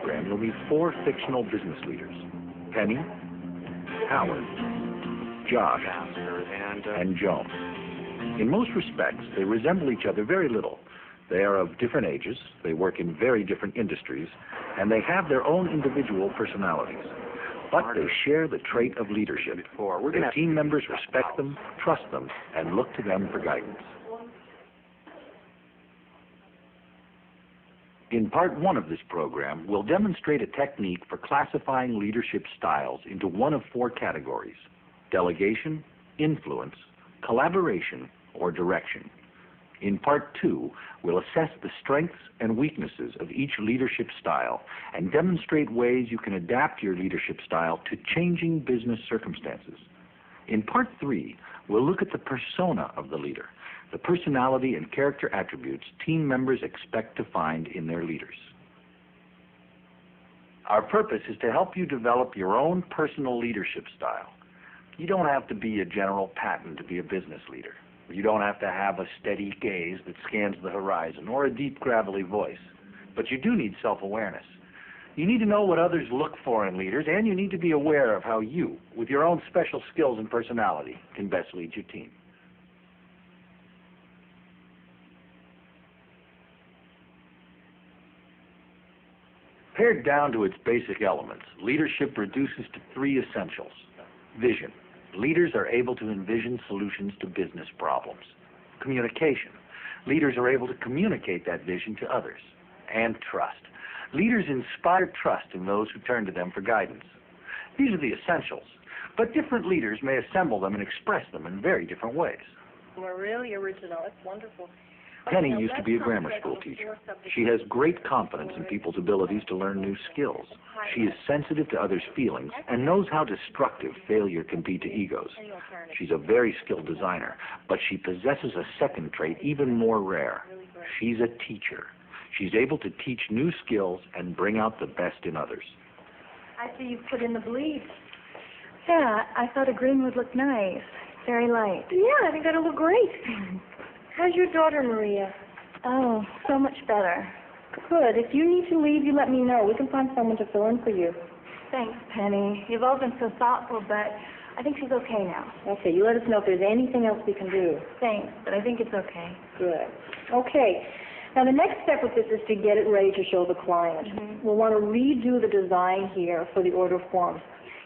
program, you'll meet 4 fictional business leaders: Penny, Howard, Josh, and Joan. In most respects, they resemble each other very little. They are of different ages, they work in very different industries, and they have their own individual personalities. But they share the trait of leadership. Their team members respect them, trust them, and look to them for guidance. In part 1 of this program, we'll demonstrate a technique for classifying leadership styles into one of 4 categories: delegation, influence, collaboration, or direction. In part 2, we'll assess the strengths and weaknesses of each leadership style and demonstrate ways you can adapt your leadership style to changing business circumstances. In part 3, we'll look at the persona of the leader, the personality and character attributes team members expect to find in their leaders. Our purpose is to help you develop your own personal leadership style. You don't have to be a General Patton to be a business leader. You don't have to have a steady gaze that scans the horizon or a deep, gravelly voice. But you do need self-awareness. You need to know what others look for in leaders, and you need to be aware of how you, with your own special skills and personality, can best lead your team. Pared down to its basic elements, leadership reduces to 3 essentials. Vision. Leaders are able to envision solutions to business problems. Communication. Leaders are able to communicate that vision to others. And trust. Leaders inspire trust in those who turn to them for guidance. These are the essentials, but different leaders may assemble them and express them in very different ways. We're really original. It's wonderful. Penny used to be a grammar school teacher. She has great confidence in people's abilities to learn new skills. She is sensitive to others' feelings and knows how destructive failure can be to egos. She's a very skilled designer, but she possesses a second trait even more rare. She's a teacher. She's able to teach new skills and bring out the best in others. I see you've put in the bleed. Yeah, I thought a green would look nice. Very light. Yeah, I think that'll look great. How's your daughter, Maria? Oh, so much better. Good. If you need to leave, you let me know. We can find someone to fill in for you. Thanks, Penny. You've all been so thoughtful, but I think she's okay now. Okay, you let us know if there's anything else we can do. Thanks, but I think it's okay. Good. Okay. Now, the next step with this is to get it ready to show the client. We'll want to redo the design here for the order form.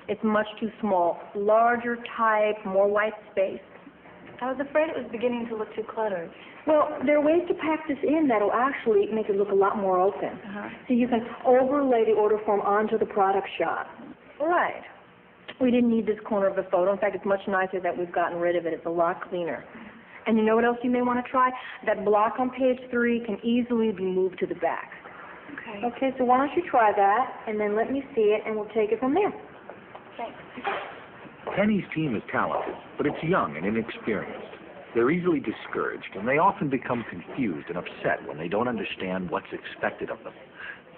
It's much too small. Larger type, more white space. I was afraid it was beginning to look too cluttered. Well, there are ways to pack this in that'll actually make it look a lot more open. So you can overlay the order form onto the product shot. Right. We didn't need this corner of the photo. In fact, it's much nicer that we've gotten rid of it. It's a lot cleaner. And you know what else you may want to try? That block on page 3 can easily be moved to the back. Okay. Okay, so why don't you try that, and then let me see it, and we'll take it from there. Thanks. Penny's team is talented, but it's young and inexperienced. They're easily discouraged, and they often become confused and upset when they don't understand what's expected of them.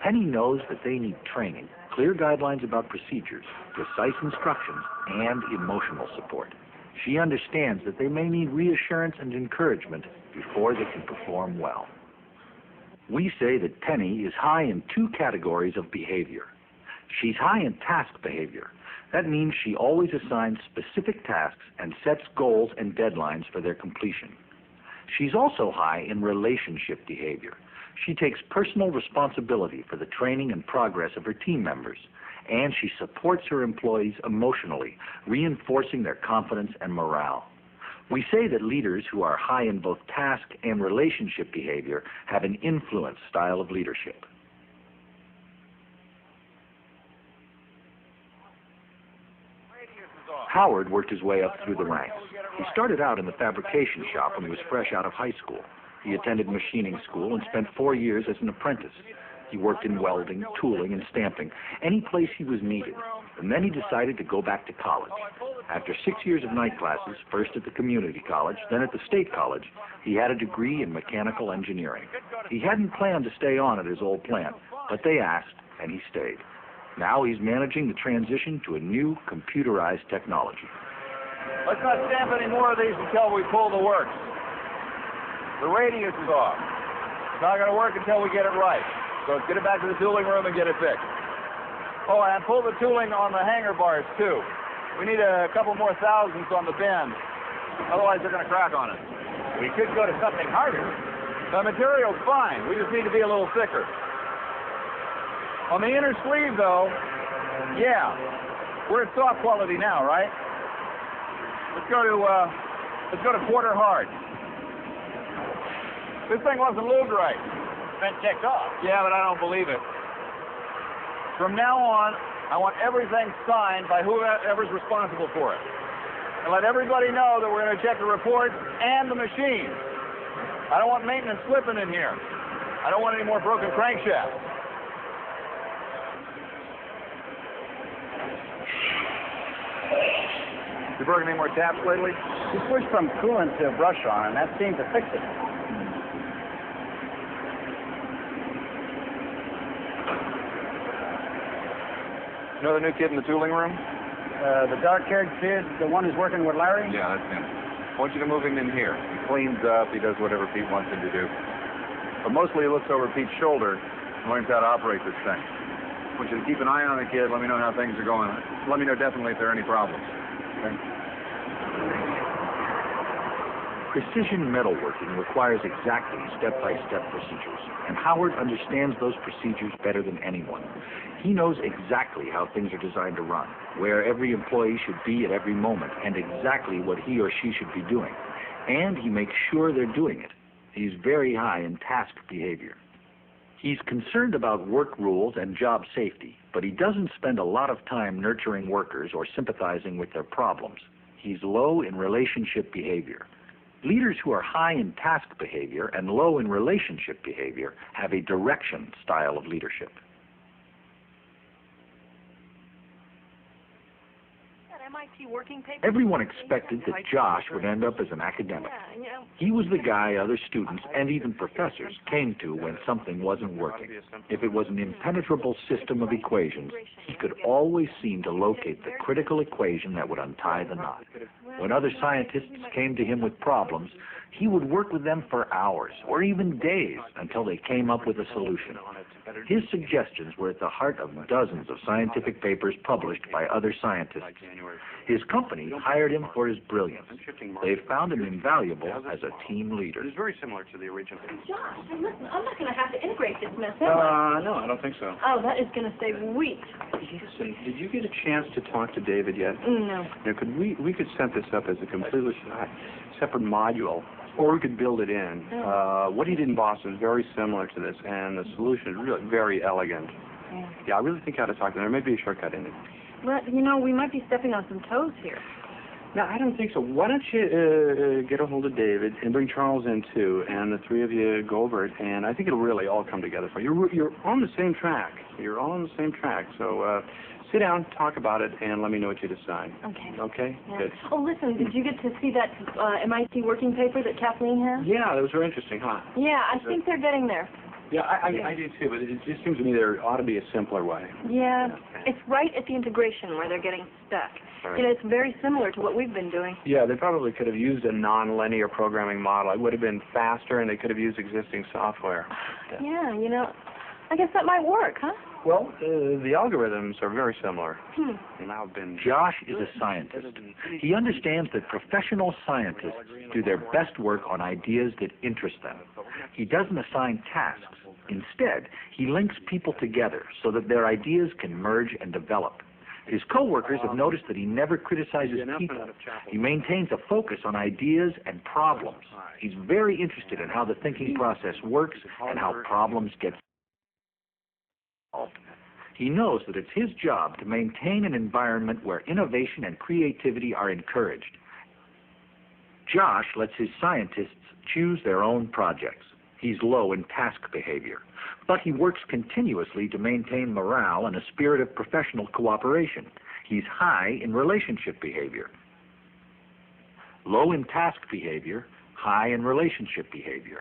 Penny knows that they need training, clear guidelines about procedures, precise instructions, and emotional support. She understands that they may need reassurance and encouragement before they can perform well. We say that Penny is high in 2 categories of behavior. She's high in task behavior. That means she always assigns specific tasks and sets goals and deadlines for their completion. She's also high in relationship behavior. She takes personal responsibility for the training and progress of her team members, and she supports her employees emotionally, reinforcing their confidence and morale. We say that leaders who are high in both task and relationship behavior have an influence style of leadership. Howard worked his way up through the ranks. He started out in the fabrication shop when he was fresh out of high school. He attended machining school and spent 4 years as an apprentice. He worked in welding, tooling, and stamping, any place he was needed. And then he decided to go back to college. After 6 years of night classes, first at the community college, then at the state college, he had a degree in mechanical engineering. He hadn't planned to stay on at his old plant, but they asked, and he stayed. Now he's managing the transition to a new computerized technology. Let's not stamp any more of these until we pull the works. The radius is off. It's not going to work until we get it right. So let's get it back to the tooling room and get it fixed. Oh, and pull the tooling on the hanger bars, too. We need a couple more thousandths on the bend. Otherwise, they're going to crack on us. We could go to something harder. The material's fine. We just need to be a little thicker. On the inner sleeve, though, yeah, we're at soft quality now, right? Let's go to quarter hard. This thing wasn't lubed right. Been checked off. Yeah, but I don't believe it. From now on, I want everything signed by whoever's responsible for it. And let everybody know that we're going to check the report and the machine. I don't want maintenance slipping in here. I don't want any more broken crankshafts. You broken any more taps lately? We switched from coolant to brush on, and that seemed to fix it. You know the new kid in the tooling room? The dark-haired kid, the one who's working with Larry? Yeah, that's him. I want you to move him in here. He cleans up, he does whatever Pete wants him to do. But mostly he looks over Pete's shoulder and learns how to operate this thing. I want you to keep an eye on the kid, let me know how things are going. Let me know definitely if there are any problems. Okay? Precision metalworking requires exacting step-by-step procedures, and Howard understands those procedures better than anyone. He knows exactly how things are designed to run, where every employee should be at every moment, and exactly what he or she should be doing. And he makes sure they're doing it. He's very high in task behavior. He's concerned about work rules and job safety, but he doesn't spend a lot of time nurturing workers or sympathizing with their problems. He's low in relationship behavior. Leaders who are high in task behavior and low in relationship behavior have a direction style of leadership. MIT working paper. Everyone expected that Josh would end up as an academic. He was the guy other students and even professors came to when something wasn't working. If it was an impenetrable system of equations, he could always seem to locate the critical equation that would untie the knot. When other scientists came to him with problems, he would work with them for hours or even days until they came up with a solution. His suggestions were at the heart of dozens of scientific papers published by other scientists. His company hired him for his brilliance. They found him invaluable as a team leader. It's very similar to the original. Josh, hey, listen, I'm not going to have to integrate this mess, am I? No, I don't think so. Oh, that is going to save weeks. Listen, did you get a chance to talk to David yet? No. Now, we could set this up as a completely separate module, or we could build it in. What he did in Boston is very similar to this, and the solution is really very elegant. Yeah, I really think I ought to talk to him. There may be a shortcut in it. But, you know, we might be stepping on some toes here. No, I don't think so. Why don't you get a hold of David and bring Charles in, too, and the three of you go over it, and I think it'll really all come together for you. You're on the same track. You're all on the same track, so sit down, talk about it, and let me know what you decide. Okay. Okay? Yeah. Good. Oh, listen, did you get to see that MIT working paper that Kathleen has? Yeah, that was very interesting, huh? Yeah, I think they're getting there. Yeah, I do too, but it just seems to me there ought to be a simpler way. Yeah, it's right at the integration where they're getting stuck. Right. You know, it's very similar to what we've been doing. Yeah, they probably could have used a non-linear programming model. It would have been faster, and they could have used existing software. Yeah, you know, I guess that might work, huh? Well, the algorithms are very similar. Now been. Josh is a scientist. He understands that professional scientists do their best work on ideas that interest them. He doesn't assign tasks. Instead, he links people together so that their ideas can merge and develop. His co-workers have noticed that he never criticizes people. He maintains a focus on ideas and problems. He's very interested in how the thinking process works and how problems get solved. He knows that it's his job to maintain an environment where innovation and creativity are encouraged. Josh lets his scientists choose their own projects. He's low in task behavior, but he works continuously to maintain morale and a spirit of professional cooperation. He's high in relationship behavior. Low in task behavior, high in relationship behavior.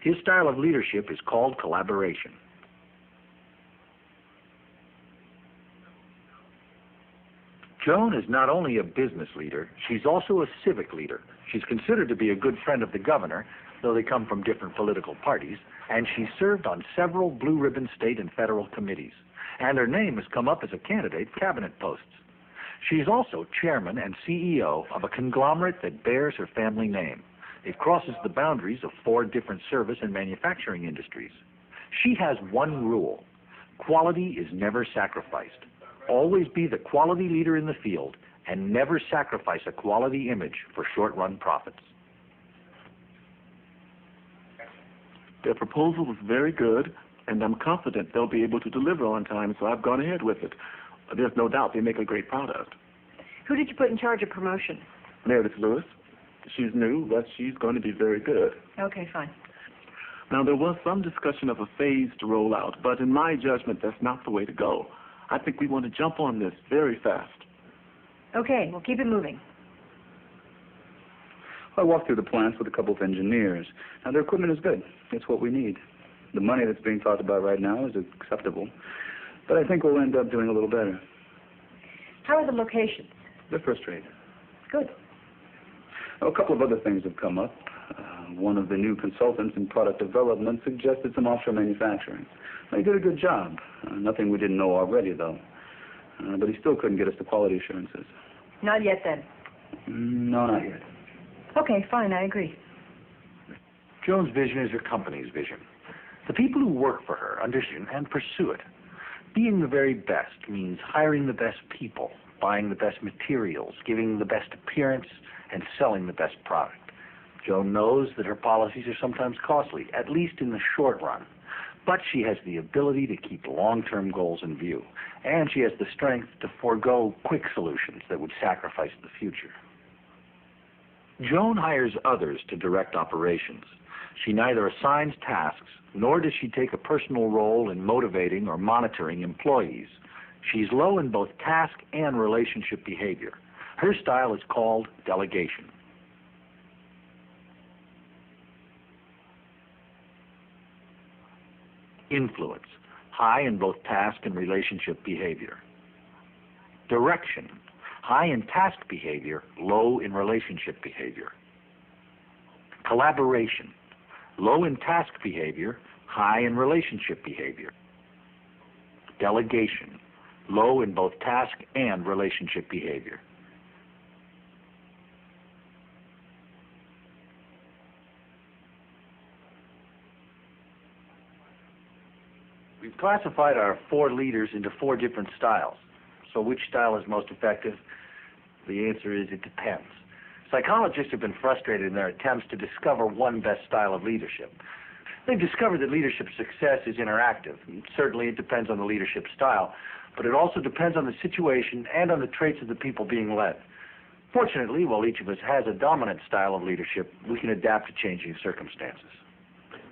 His style of leadership is called collaboration. Joan is not only a business leader, she's also a civic leader. She's considered to be a good friend of the governor, though they come from different political parties, and she served on several blue ribbon state and federal committees. And her name has come up as a candidate for cabinet posts. She's also chairman and CEO of a conglomerate that bears her family name. It crosses the boundaries of 4 different service and manufacturing industries. She has one rule: quality is never sacrificed. Always be the quality leader in the field and never sacrifice a quality image for short-run profits. Their proposal was very good, and I'm confident they'll be able to deliver on time, so I've gone ahead with it. There's no doubt they make a great product. Who did you put in charge of promotion? Meredith Lewis, she's new, but she's going to be very good. Okay, fine. Now, there was some discussion of a phased rollout, but in my judgment, that's not the way to go. I think we want to jump on this very fast. Okay, we'll keep it moving. I walked through the plants with a couple of engineers. Now, their equipment is good. It's what we need. The money that's being talked about right now is acceptable, but I think we'll end up doing a little better. How are the locations? They're first rate. Good. A couple of other things have come up. One of the new consultants in product development suggested some offshore manufacturing. He did a good job. Nothing we didn't know already, though. But he still couldn't get us the quality assurances. Not yet, then. No, not yet. Okay, fine, I agree. Joan's vision is her company's vision. The people who work for her understand and pursue it. Being the very best means hiring the best people, buying the best materials, giving the best appearance, and selling the best product. Joan knows that her policies are sometimes costly, at least in the short run. But she has the ability to keep long-term goals in view, and she has the strength to forego quick solutions that would sacrifice the future. Joan hires others to direct operations. She neither assigns tasks, nor does she take a personal role in motivating or monitoring employees. She's low in both task and relationship behavior. Her style is called delegation. Influence, high in both task and relationship behavior. Direction, high in task behavior, low in relationship behavior. Collaboration, low in task behavior, high in relationship behavior. Delegation, low in both task and relationship behavior. We've classified our 4 leaders into 4 different styles. So which style is most effective? The answer is it depends. Psychologists have been frustrated in their attempts to discover one best style of leadership. They've discovered that leadership success is interactive. And certainly it depends on the leadership style, but it also depends on the situation and on the traits of the people being led. Fortunately, while each of us has a dominant style of leadership, we can adapt to changing circumstances.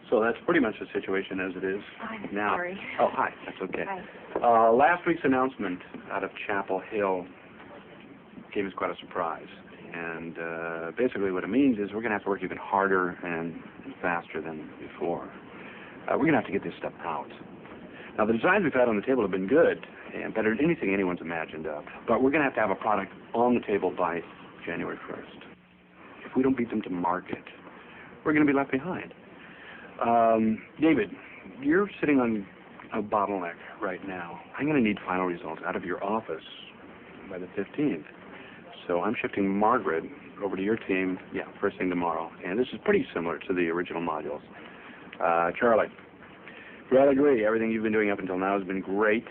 So that's pretty much the situation as it is I'm now. sorry. Oh, hi. That's okay. Hi. Last week's announcement out of Chapel Hill gave us quite a surprise. And basically what it means is we're going to have to work even harder and faster than before. We're going to have to get this stuff out. Now, the designs we've had on the table have been good and better than anything anyone's imagined of. But we're going to have a product on the table by January 1st. If we don't beat them to market, we're going to be left behind. David, you're sitting on a bottleneck right now. I'm going to need final results out of your office by the 15th. So I'm shifting Margaret over to your team, first thing tomorrow. And this is pretty similar to the original modules. Charlie, well, I agree. Everything you've been doing up until now has been great,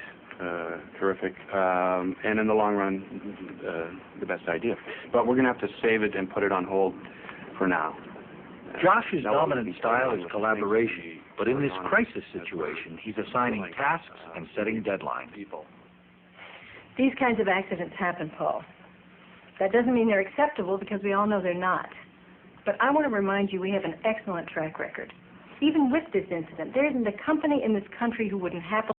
terrific, and in the long run, the best idea. But we're going to have to save it and put it on hold for now. Josh's dominant style is collaboration, but in this crisis situation, he's assigning tasks and setting deadlines. These kinds of accidents happen, Paul. That doesn't mean they're acceptable because we all know they're not. But I want to remind you we have an excellent track record. Even with this incident, there isn't a company in this country who wouldn't happily